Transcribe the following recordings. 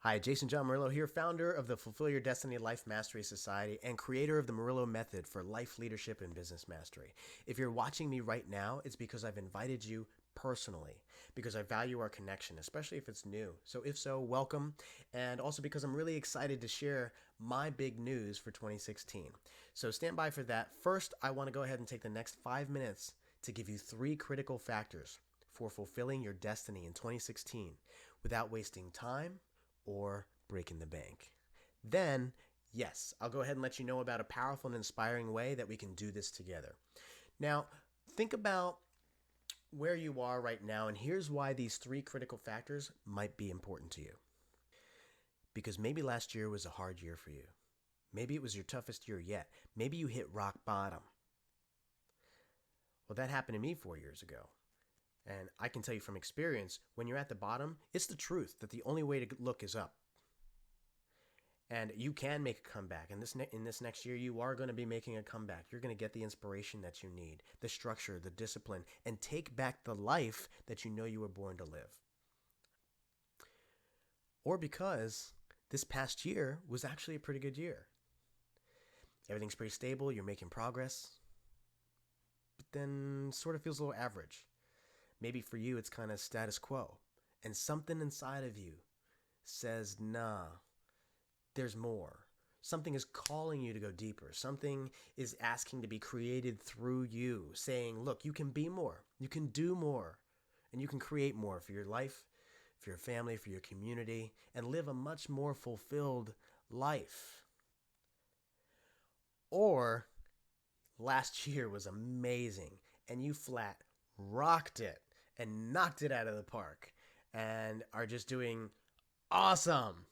Hi, Jason John Murillo here, founder of the Fulfill Your Destiny Life Mastery Society and creator of the Murillo Method for life leadership and business mastery. If you're watching me right now, it's because I've invited you personally, because I value our connection, especially if it's new. So if so, welcome, and also because I'm really excited to share my big news for 2016. So stand by for that. First, I want to go ahead and take the next 5 minutes to give you 3 critical factors for fulfilling your destiny in 2016 without wasting time or breaking the bank. Then, yes, I'll go ahead and let you know about a powerful and inspiring way that we can do this together. Now, think about where you are right now, and here's why these 3 critical factors might be important to you. Because maybe last year was a hard year for you. Maybe it was your toughest year yet. Maybe you hit rock bottom. Well, that happened to me 4 years ago. And I can tell you from experience, when you're at the bottom, it's the truth that the only way to look is up. And you can make a comeback. And in this next year, you are going to be making a comeback. You're going to get the inspiration that you need, the structure, the discipline, and take back the life that you know you were born to live. Or because this past year was actually a pretty good year. Everything's pretty stable, you're making progress, but then sort of feels a little average. Maybe for you, it's kind of status quo. And something inside of you says, nah, there's more. Something is calling you to go deeper. Something is asking to be created through you, saying, look, you can be more, you can do more, and you can create more for your life, for your family, for your community, and live a much more fulfilled life. Or last year was amazing, and you flat rocked it and knocked it out of the park and are just doing awesome.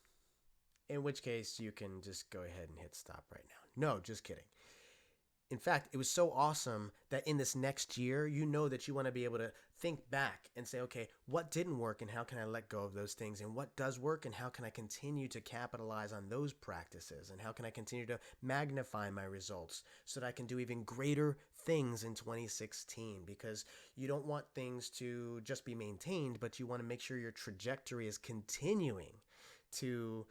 In which case, you can just go ahead and hit stop right now. No, just kidding. In fact, it was so awesome that in this next year, you know that you want to be able to think back and say, okay, what didn't work and how can I let go of those things? And what does work and how can I continue to capitalize on those practices? And how can I continue to magnify my results so that I can do even greater things in 2016? Because you don't want things to just be maintained, but you want to make sure your trajectory is continuing to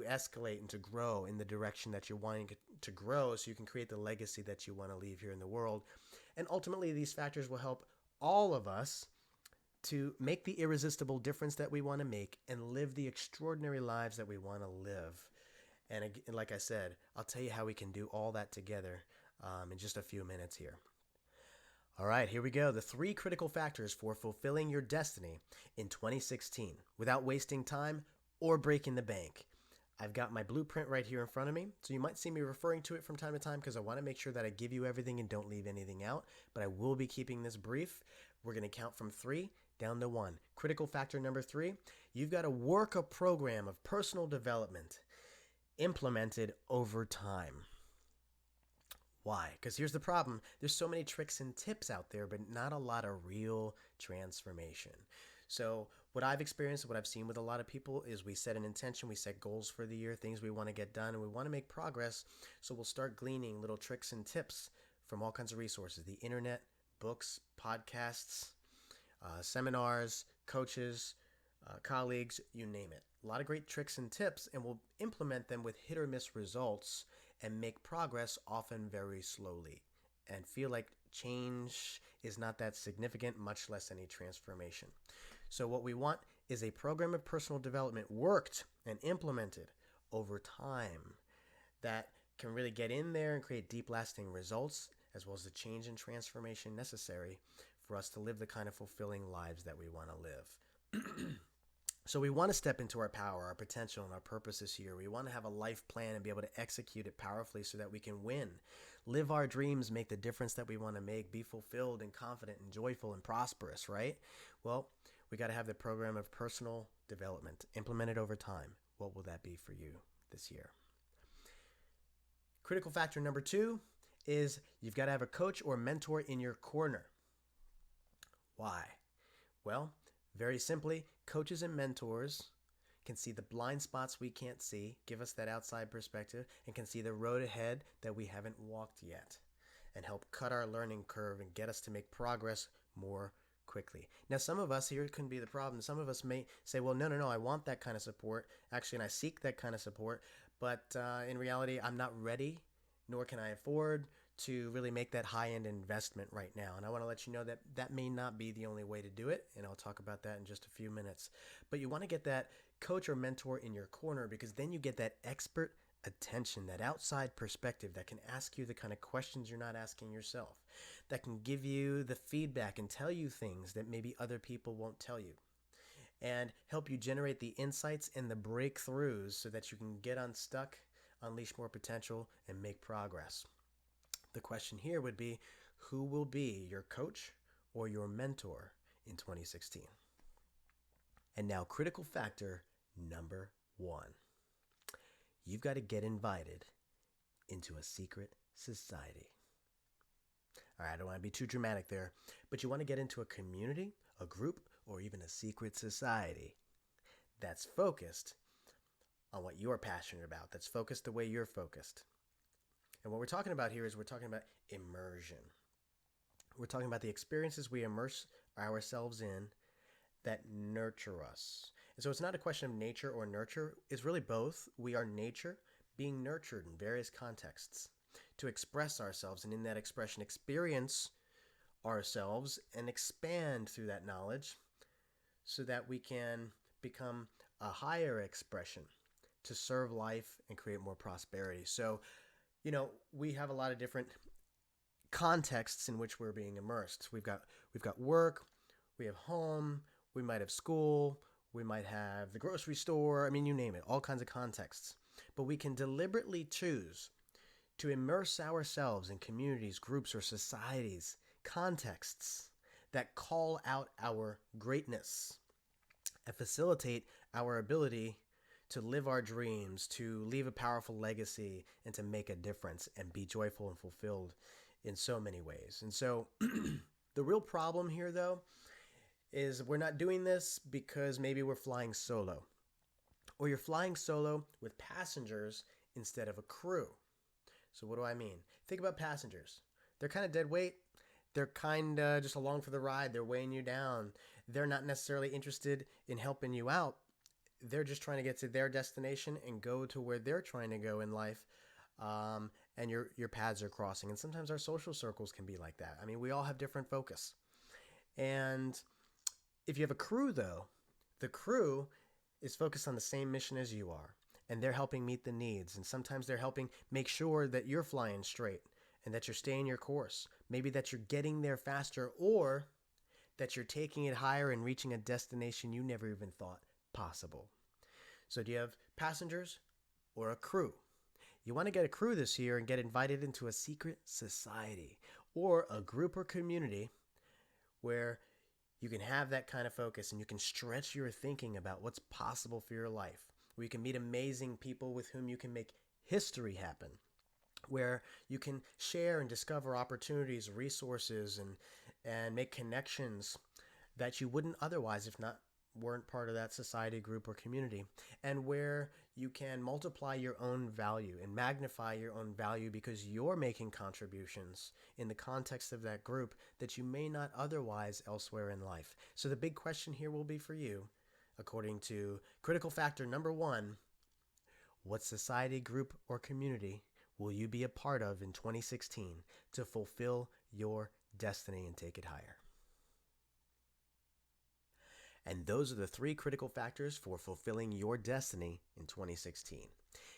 escalate and to grow in the direction that you're wanting to grow so you can create the legacy that you want to leave here in the world. And ultimately, these factors will help all of us to make the irresistible difference that we want to make and live the extraordinary lives that we want to live. And like I said, I'll tell you how we can do all that together in just a few minutes here. All right, here we go. The 3 critical factors for fulfilling your destiny in 2016 without wasting time or breaking the bank. I've got my blueprint right here in front of me, so you might see me referring to it from time to time because I want to make sure that I give you everything and don't leave anything out, but I will be keeping this brief. We're going to count from 3 down to 1. Critical factor number 3, you've got to work a program of personal development implemented over time. Why? Because here's the problem. There's so many tricks and tips out there, but not a lot of real transformation. So what I've experienced, what I've seen with a lot of people is we set an intention, we set goals for the year, things we want to get done, and we want to make progress. So we'll start gleaning little tricks and tips from all kinds of resources, the internet, books, podcasts, seminars, coaches, colleagues, you name it. A lot of great tricks and tips, and we'll implement them with hit or miss results and make progress often very slowly and feel like change is not that significant, much less any transformation. So what we want is a program of personal development worked and implemented over time that can really get in there and create deep lasting results as well as the change and transformation necessary for us to live the kind of fulfilling lives that we want to live. So we want to step into our power, our potential, and our purpose this year. We want to have a life plan and be able to execute it powerfully so that we can win, live our dreams, make the difference that we want to make, be fulfilled and confident and joyful and prosperous, right? Well, we got to have the program of personal development implemented over time. What will that be for you this year? Critical factor number 2 is you've got to have a coach or mentor in your corner. Why? Well, very simply, coaches and mentors can see the blind spots we can't see, give us that outside perspective, and can see the road ahead that we haven't walked yet, and help cut our learning curve and get us to make progress more quickly. Now, some of us here can be the problem. Some of us may say, well, no, I want that kind of support. Actually, and I seek that kind of support. But in reality, I'm not ready, nor can I afford to really make that high end investment right now. And I want to let you know that that may not be the only way to do it. And I'll talk about that in just a few minutes. But you want to get that coach or mentor in your corner because then you get that expert attention, that outside perspective that can ask you the kind of questions you're not asking yourself, that can give you the feedback and tell you things that maybe other people won't tell you, and help you generate the insights and the breakthroughs so that you can get unstuck, unleash more potential, and make progress. The question here would be, who will be your coach or your mentor in 2016? And now, critical factor number 1. You've got to get invited into a secret society. All right, I don't want to be too dramatic there, but you want to get into a community, a group, or even a secret society that's focused on what you're passionate about, that's focused the way you're focused. And what we're talking about here is we're talking about immersion. We're talking about the experiences we immerse ourselves in that nurture us. And so it's not a question of nature or nurture. It's really both. We are nature being nurtured in various contexts to express ourselves, and in that expression experience ourselves and expand through that knowledge so that we can become a higher expression to serve life and create more prosperity. So, we have a lot of different contexts in which we're being immersed. We've got work, we have home, we might have school, we might have the grocery store. I mean, you name it, all kinds of contexts. But we can deliberately choose to immerse ourselves in communities, groups, or societies, contexts that call out our greatness and facilitate our ability to live our dreams, to leave a powerful legacy, and to make a difference and be joyful and fulfilled in so many ways. And so the real problem here, though, is we're not doing this because maybe we're flying solo, or you're flying solo with passengers instead of a crew. So what do I mean? Think about passengers. They're kind of dead weight. They're kind of just along for the ride. They're weighing you down. They're not necessarily interested in helping you out. They're just trying to get to their destination and go to where they're trying to go in life. And your paths are crossing. And sometimes our social circles can be like that. I mean, we all have different focus. And if you have a crew, though, the crew is focused on the same mission as you are. And they're helping meet the needs. And sometimes they're helping make sure that you're flying straight and that you're staying your course. Maybe that you're getting there faster, or that you're taking it higher and reaching a destination you never even thought possible. So do you have passengers or a crew? You want to get a crew this year and get invited into a secret society or a group or community where you can have that kind of focus and you can stretch your thinking about what's possible for your life, where you can meet amazing people with whom you can make history happen, where you can share and discover opportunities, resources, and make connections that you wouldn't otherwise if not weren't part of that society, group, or community, and where you can multiply your own value and magnify your own value because you're making contributions in the context of that group that you may not otherwise elsewhere in life. So the big question here will be for you, according to critical factor number 1, what society, group, or community will you be a part of in 2016 to fulfill your destiny and take it higher? And those are the 3 critical factors for fulfilling your destiny in 2016.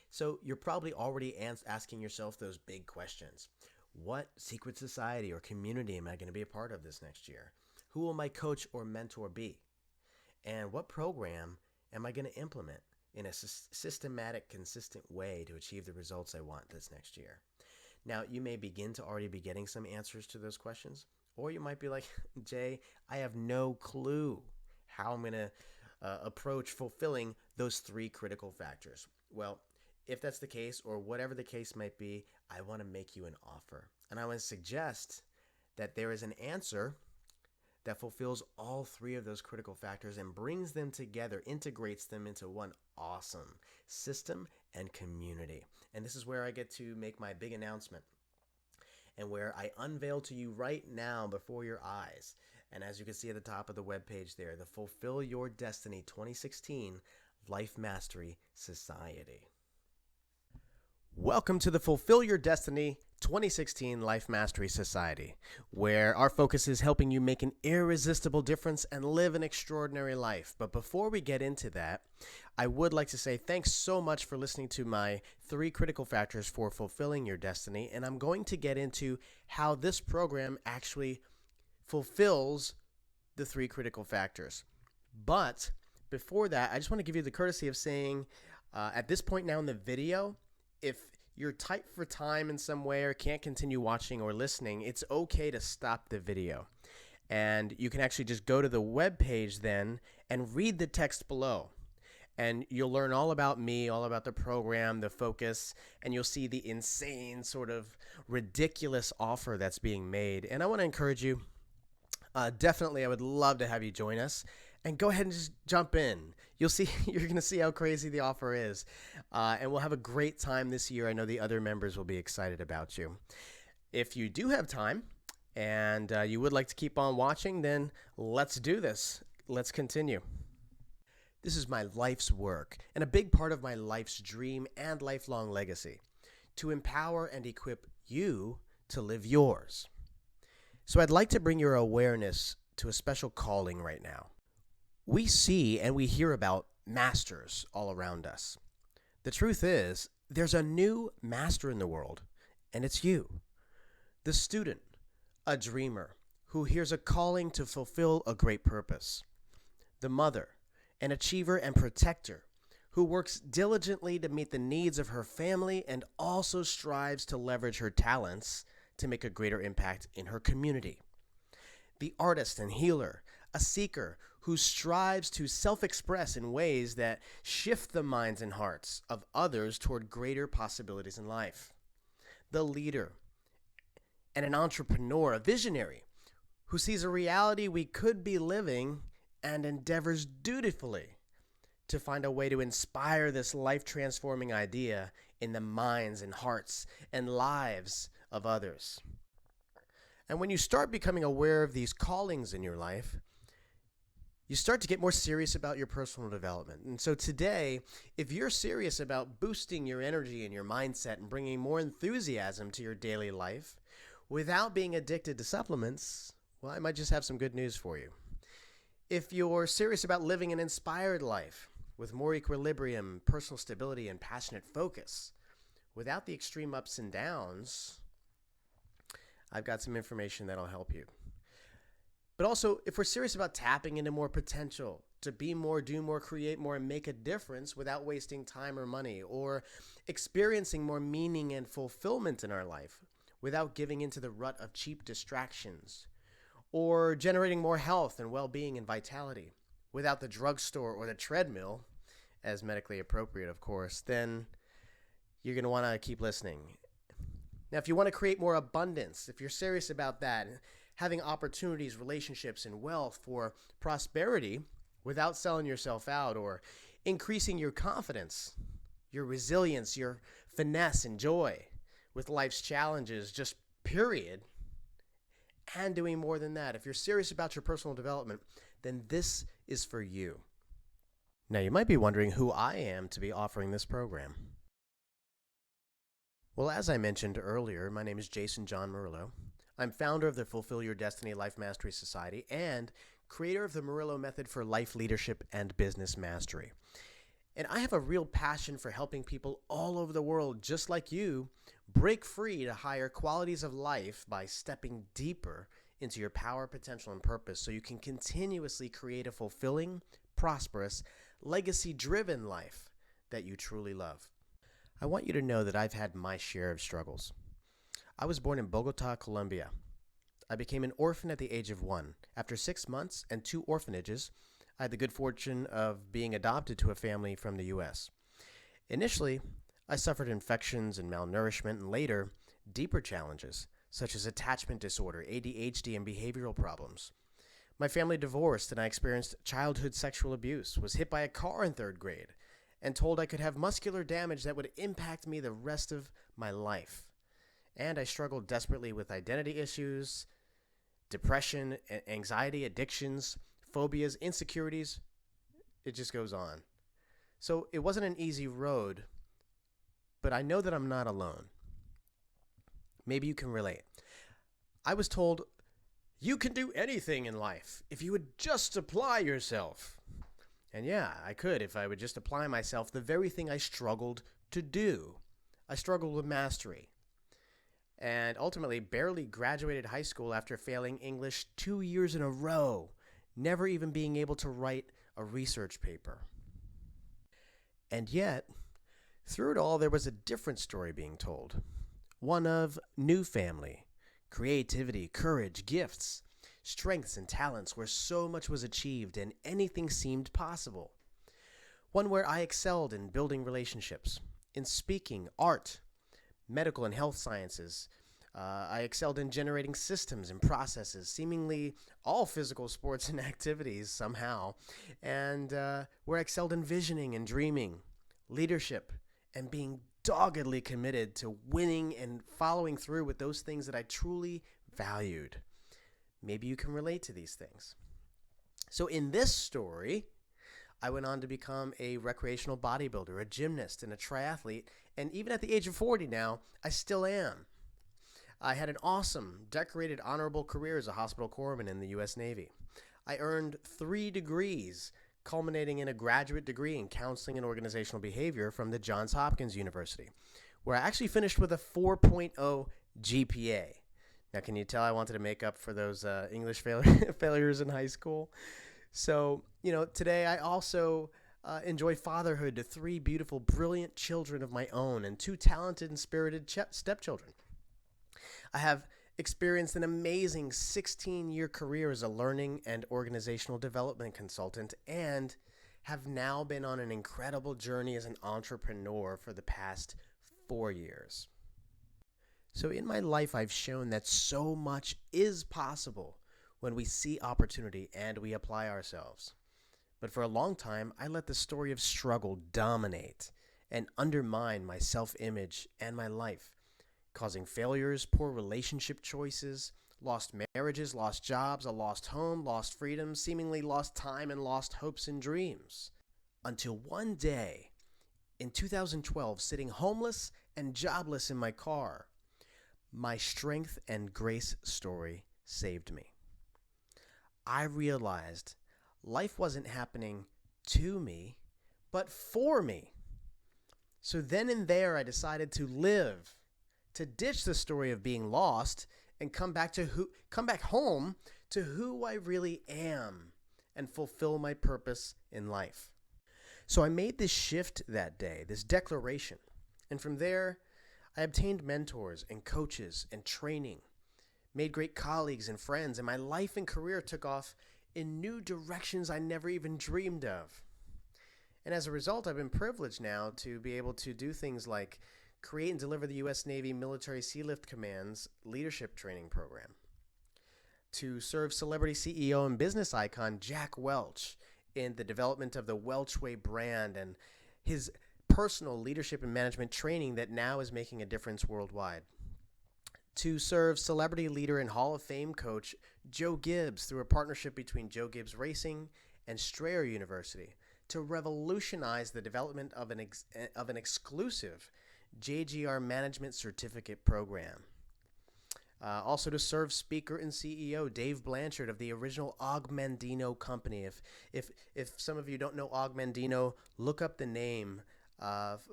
So you're probably already asking yourself those big questions. What secret society or community am I going to be a part of this next year? Who will my coach or mentor be? And what program am I going to implement in a systematic, consistent way to achieve the results I want this next year? Now, you may begin to already be getting some answers to those questions, or you might be like, Jay, I have no clue how I'm going to approach fulfilling those 3 critical factors. Well, if that's the case, or whatever the case might be, I want to make you an offer. And I want to suggest that there is an answer that fulfills all 3 of those critical factors and brings them together, integrates them into one awesome system and community. And this is where I get to make my big announcement, and where I unveil to you right now before your eyes And as you can see at the top of the webpage there, the Fulfill Your Destiny 2016 Life Mastery Society. Welcome to the Fulfill Your Destiny 2016 Life Mastery Society, where our focus is helping you make an irresistible difference and live an extraordinary life. But before we get into that, I would like to say thanks so much for listening to my 3 critical factors for fulfilling your destiny, and I'm going to get into how this program actually fulfills the 3 critical factors. But before that, I just want to give you the courtesy of saying at this point now in the video, if you're tight for time in some way or can't continue watching or listening, it's okay to stop the video. And you can actually just go to the web page then and read the text below. And you'll learn all about me, all about the program, the focus, and you'll see the insane sort of ridiculous offer that's being made. And I want to encourage you, definitely I would love to have you join us. And go ahead and just jump in. You're going to see how crazy the offer is. And we'll have a great time this year. I know the other members will be excited about you. If you do have time and you would like to keep on watching, then let's do this. Let's continue. This is my life's work and a big part of my life's dream and lifelong legacy, to empower and equip you to live yours. So I'd like to bring your awareness to a special calling right now. We see and we hear about masters all around us. The truth is, there's a new master in the world, and it's you. The student, a dreamer, who hears a calling to fulfill a great purpose. The mother, an achiever and protector, who works diligently to meet the needs of her family and also strives to leverage her talents to make a greater impact in her community. The artist and healer, a seeker who strives to self-express in ways that shift the minds and hearts of others toward greater possibilities in life. The leader and an entrepreneur, a visionary, who sees a reality we could be living and endeavors dutifully to find a way to inspire this life-transforming idea in the minds and hearts and lives of others. And when you start becoming aware of these callings in your life, you start to get more serious about your personal development. And so today, if you're serious about boosting your energy and your mindset and bringing more enthusiasm to your daily life without being addicted to supplements, well, I might just have some good news for you. If you're serious about living an inspired life with more equilibrium, personal stability, and passionate focus without the extreme ups and downs, I've got some information that'll help you. But also, if we're serious about tapping into more potential, to be more, do more, create more, and make a difference without wasting time or money, or experiencing more meaning and fulfillment in our life without giving into the rut of cheap distractions, or generating more health and well-being and vitality without the drugstore or the treadmill, as medically appropriate, of course, then you're going to want to keep listening. Now, if you want to create more abundance, if you're serious about that, having opportunities, relationships, and wealth for prosperity without selling yourself out, or increasing your confidence, your resilience, your finesse and joy with life's challenges, just period, and doing more than that. If you're serious about your personal development, then this is for you. Now, you might be wondering who I am to be offering this program. Well, as I mentioned earlier, my name is Jason John Murillo. I'm founder of the Fulfill Your Destiny Life Mastery Society and creator of the Murillo Method for Life Leadership and Business Mastery. And I have a real passion for helping people all over the world, just like you, break free to higher qualities of life by stepping deeper into your power, potential, and purpose so you can continuously create a fulfilling, prosperous, legacy-driven life that you truly love. I want you to know that I've had my share of struggles. I was born in Bogota, Colombia. I became an orphan at the age of 1. After 6 months and 2 orphanages, I had the good fortune of being adopted to a family from the U.S. Initially, I suffered infections and malnourishment, and later, deeper challenges, such as attachment disorder, ADHD, and behavioral problems. My family divorced, and I experienced childhood sexual abuse, was hit by a car in 3rd grade, and told I could have muscular damage that would impact me the rest of my life. And I struggled desperately with identity issues, depression, anxiety, addictions, phobias, insecurities. It just goes on. So it wasn't an easy road, but I know that I'm not alone. Maybe you can relate. I was told, you can do anything in life if you would just apply yourself. And yeah, I could if I would just apply myself, the very thing I struggled to do. I struggled with mastery. And ultimately barely graduated high school after failing English 2 years in a row, never even being able to write a research paper. And yet, through it all, there was a different story being told. One of new family, creativity, courage, gifts, strengths, and talents where so much was achieved and anything seemed possible. One where I excelled in building relationships, in speaking, art, medical and health sciences. I excelled in generating systems and processes, seemingly all physical sports and activities somehow, and where I excelled in visioning and dreaming, leadership, and being doggedly committed to winning and following through with those things that I truly valued. Maybe you can relate to these things. So in this story, I went on to become a recreational bodybuilder, a gymnast, and a triathlete, and even at the age of 40 now, I still am. I had an awesome, decorated, honorable career as a hospital corpsman in the U.S. Navy. I earned 3 degrees, culminating in a graduate degree in counseling and organizational behavior from the Johns Hopkins University, where I actually finished with a 4.0 GPA. Now, can you tell I wanted to make up for those English failures in high school? So, today I also enjoy fatherhood to 3 beautiful, brilliant children of my own and 2 talented and spirited stepchildren. I have experienced an amazing 16-year career as a learning and organizational development consultant and have now been on an incredible journey as an entrepreneur for the past 4 years. So in my life, I've shown that so much is possible when we see opportunity and we apply ourselves. But for a long time, I let the story of struggle dominate and undermine my self-image and my life, causing failures, poor relationship choices, lost marriages, lost jobs, a lost home, lost freedom, seemingly lost time, and lost hopes and dreams. Until one day, in 2012, sitting homeless and jobless in my car, my strength and grace story saved me. I realized life wasn't happening to me, but for me. So then and there, I decided to live, to ditch the story of being lost and come back home to who I really am and fulfill my purpose in life. So I made this shift that day, this declaration. And from there, I obtained mentors and coaches and training, made great colleagues and friends, and my life and career took off in new directions I never even dreamed of. And as a result, I've been privileged now to be able to do things like create and deliver the U.S. Navy Military Sealift Command's leadership training program, to serve celebrity CEO and business icon Jack Welch in the development of the Welch Way brand and his personal leadership and management training that now is making a difference worldwide, to serve celebrity leader and Hall of Fame coach Joe Gibbs through a partnership between Joe Gibbs Racing and Strayer University to revolutionize the development of an exclusive JGR Management Certificate program. Also to serve speaker and CEO Dave Blanchard of the original Augmandino Company. If some of you don't know Augmandino, look up the name.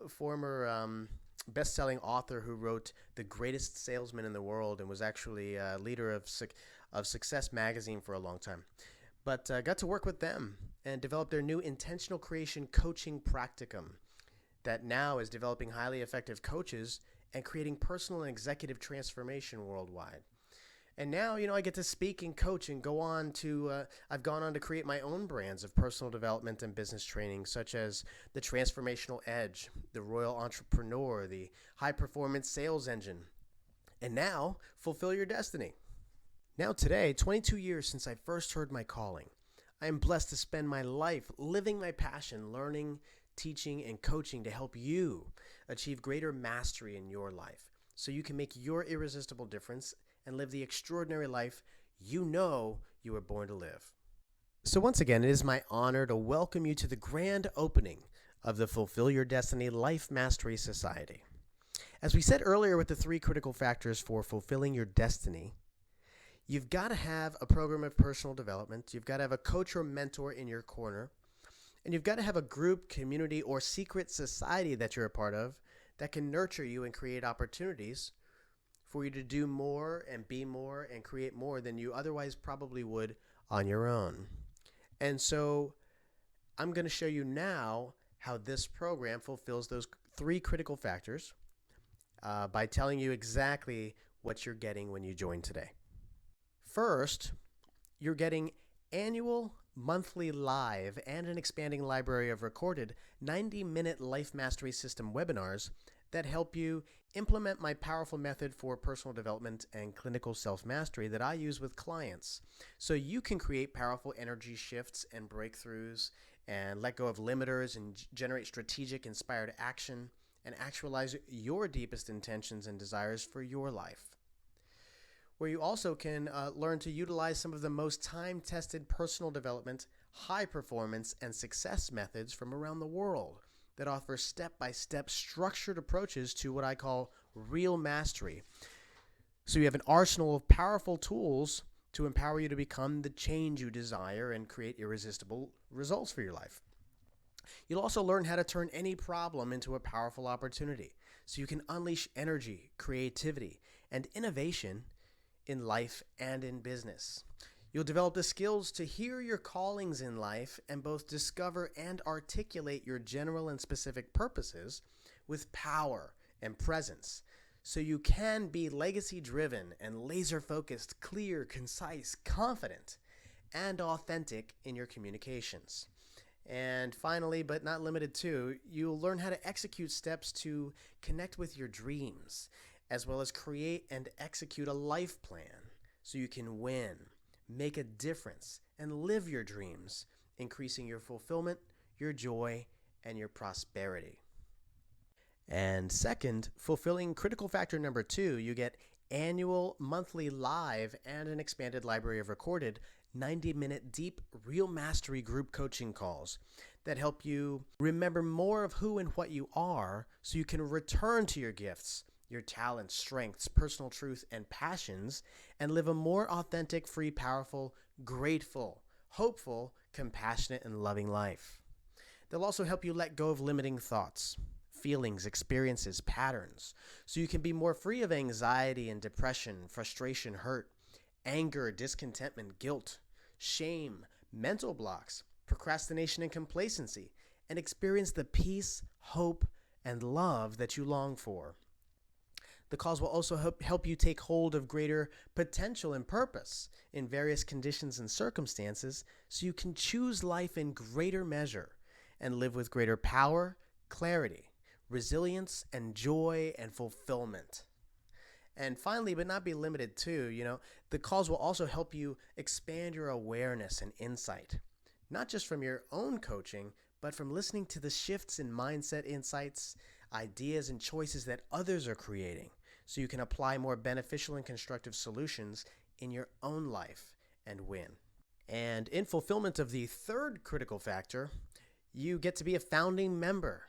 Former best-selling author who wrote The Greatest Salesman in the World and was actually a leader of Success Magazine for a long time. But got to work with them and develop their new intentional creation coaching practicum that now is developing highly effective coaches and creating personal and executive transformation worldwide. And now, I get to speak and coach and go on to, I've gone on to create my own brands of personal development and business training, such as the Transformational Edge, the Royal Entrepreneur, the High Performance Sales Engine, and now Fulfill Your Destiny. Now today, 22 years since I first heard my calling, I am blessed to spend my life living my passion, learning, teaching, and coaching to help you achieve greater mastery in your life so you can make your irresistible difference and live the extraordinary life you know you were born to live. So once again, it is my honor to welcome you to the grand opening of the Fulfill Your Destiny Life Mastery Society. As we said earlier with the 3 critical factors for fulfilling your destiny, you've got to have a program of personal development, you've got to have a coach or mentor in your corner, and you've got to have a group, community, or secret society that you're a part of that can nurture you and create opportunities for you to do more and be more and create more than you otherwise probably would on your own. And so I'm going to show you now how this program fulfills those 3 critical factors by telling you exactly what you're getting when you join today. First, you're getting annual, monthly live, and an expanding library of recorded 90-minute Life Mastery System webinars that help you implement my powerful method for personal development and clinical self-mastery that I use with clients, so you can create powerful energy shifts and breakthroughs and let go of limiters and generate strategic, inspired action and actualize your deepest intentions and desires for your life. Where you also can learn to utilize some of the most time-tested personal development, high performance, and success methods from around the world that offer step-by-step structured approaches to what I call real mastery. So you have an arsenal of powerful tools to empower you to become the change you desire and create irresistible results for your life. You'll also learn how to turn any problem into a powerful opportunity so you can unleash energy, creativity, and innovation in life and in business. You'll develop the skills to hear your callings in life and both discover and articulate your general and specific purposes with power and presence, so you can be legacy-driven and laser-focused, clear, concise, confident, and authentic in your communications. And finally, but not limited to, you'll learn how to execute steps to connect with your dreams, as well as create and execute a life plan so you can win, make a difference, and live your dreams, increasing your fulfillment, your joy, and your prosperity. And second, fulfilling critical factor number 2, you get annual, monthly live, and an expanded library of recorded 90-minute deep real mastery group coaching calls that help you remember more of who and what you are so you can return to your gifts, your talents, strengths, personal truth, and passions, and live a more authentic, free, powerful, grateful, hopeful, compassionate, and loving life. They'll also help you let go of limiting thoughts, feelings, experiences, patterns, so you can be more free of anxiety and depression, frustration, hurt, anger, discontentment, guilt, shame, mental blocks, procrastination, and complacency, and experience the peace, hope, and love that you long for. The calls will also help you take hold of greater potential and purpose in various conditions and circumstances so you can choose life in greater measure and live with greater power, clarity, resilience, and joy and fulfillment. And finally, but not be limited to, the calls will also help you expand your awareness and insight, not just from your own coaching, but from listening to the shifts in mindset insights, ideas, and choices that others are creating, so you can apply more beneficial and constructive solutions in your own life and win. And in fulfillment of the 3rd critical factor, you get to be a founding member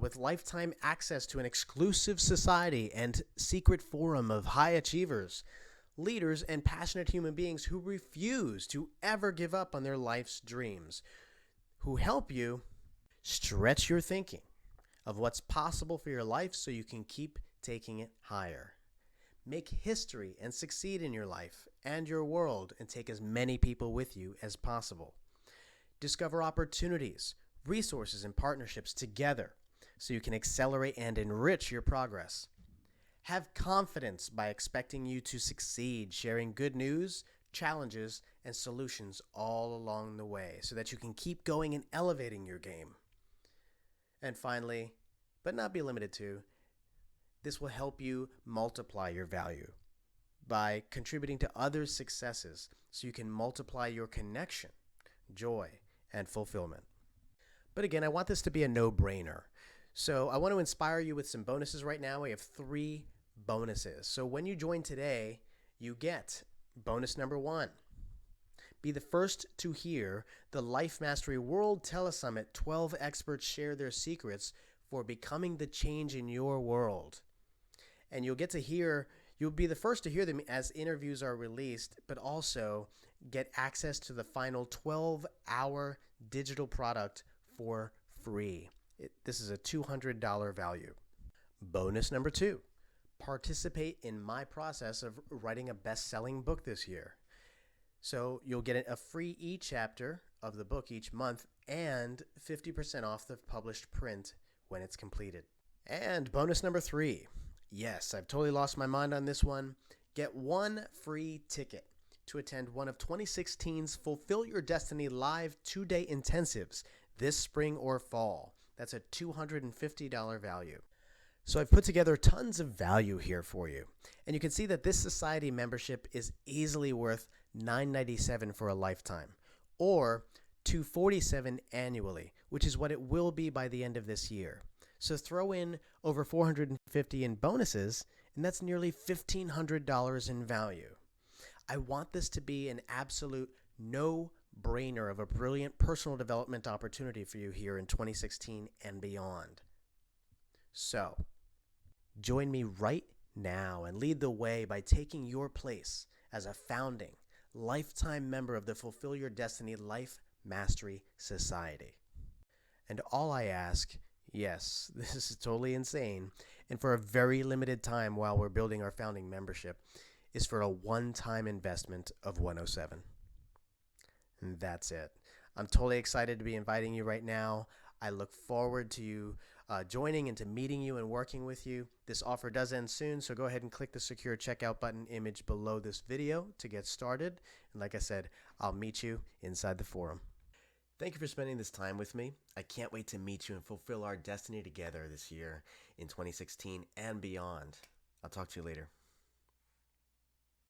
with lifetime access to an exclusive society and secret forum of high achievers, leaders, and passionate human beings who refuse to ever give up on their life's dreams, who help you stretch your thinking of what's possible for your life so you can keep taking it higher. Make history and succeed in your life and your world and take as many people with you as possible. Discover opportunities, resources, and partnerships together so you can accelerate and enrich your progress. Have confidence by expecting you to succeed, sharing good news, challenges, and solutions all along the way so that you can keep going and elevating your game. And finally, but not be limited to, this will help you multiply your value by contributing to others' successes so you can multiply your connection, joy, and fulfillment. But again, I want this to be a no-brainer. So I want to inspire you with some bonuses right now. We have 3 bonuses. So when you join today, you get Bonus number 1. Be the first to hear the Life Mastery World Telesummit 12 experts share their secrets for becoming the change in your world. And you'll be the first to hear them as interviews are released, but also get access to the final 12-hour digital product for free. This is a $200 value. Bonus number 2. Participate in my process of writing a best-selling book this year. So you'll get a free e-chapter of the book each month and 50% off the published print when it's completed. And bonus number 3. Yes, I've totally lost my mind on this one. Get one free ticket to attend one of 2016's Fulfill Your Destiny live 2-day intensives this spring or fall. That's a $250 value. So I've put together tons of value here for you. And you can see that this society membership is easily worth $997 for a lifetime, or $247 annually, which is what it will be by the end of this year. So throw in over $450 in bonuses, and that's nearly $1,500 in value. I want this to be an absolute no-brainer of a brilliant personal development opportunity for you here in 2016 and beyond. So, join me right now and lead the way by taking your place as a founding, lifetime member of the Fulfill Your Destiny Life Mastery Society. And all I ask, yes, this is totally insane, and for a very limited time while we're building our founding membership, is for a one-time investment of $107. And that's it. I'm totally excited to be inviting you right now. I look forward to you joining and to meeting you and working with you. This offer does end soon, so go ahead and click the secure checkout button image below this video to get started. And like I said, I'll meet you inside the forum. Thank you for spending this time with me. I can't wait to meet you and fulfill our destiny together this year in 2016 and beyond. I'll talk to you later.